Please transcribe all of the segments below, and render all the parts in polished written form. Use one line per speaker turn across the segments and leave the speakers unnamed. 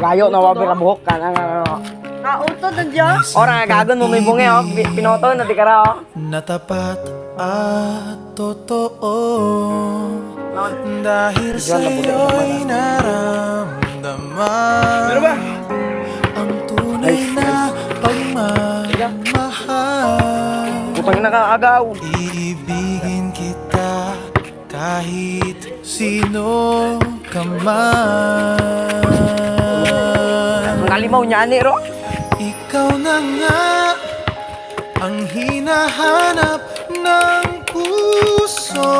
Kayo na wabir buhok ka na
Nautod na dyan.
Ora nga gagon mo may bungi oh. Pinoto na di ka raw.
Natapat at totoo dahil sa'yo'y naramdaman ang tunay na pagmamahal.
Butang na kaagaw.
Iibigin kita kahit sino ka man.
Ang alimaw niya ni Ro.
Ikaw na nga ang hinahanap ng puso.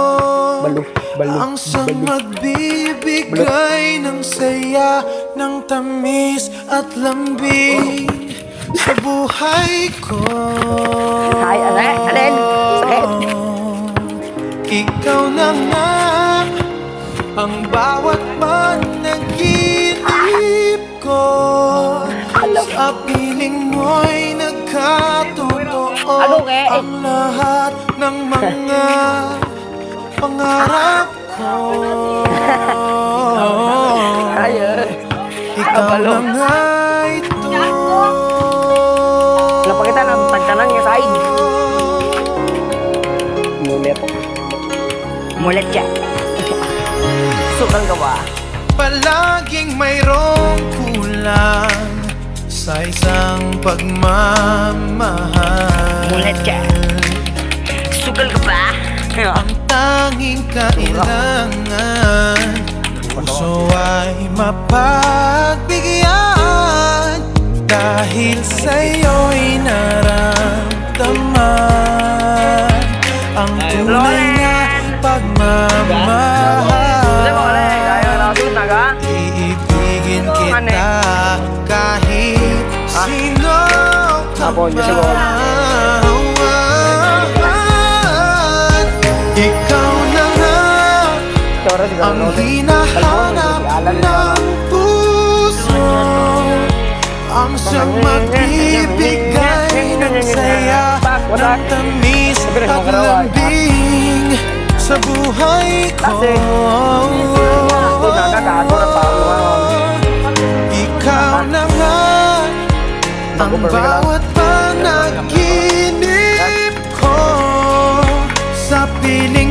Ang siyang magbibigay ng saya, ng tamis at lambing sa buhay ko.
Ay, alin? Sakit.
Ikaw na nga ang bawat panaginip ko. Sa piling mo'y nagkatotoo ang lahat ng mga pangarap ko. Ikaw na nga ito.
Napakita ng tagtanan niya side. Mulet siya. Sukal ka ba?
Palaging mayroong kulang sa isang pagmamahal.
Mulet siya. Sukal ka ba?
Ang tanging kailangan puso ay mapagbigyan dahil sa'yo'y naramdaman ang tunay na pagmamahal. Iibigin kita kahit sino ka man. Ikaw na nga ang hinahanap ng puso, ang siyang magbibigay ng saya, ng tamis at lambing sa buhay ko. Ikaw na nga ang bawat panaginip ko sa piling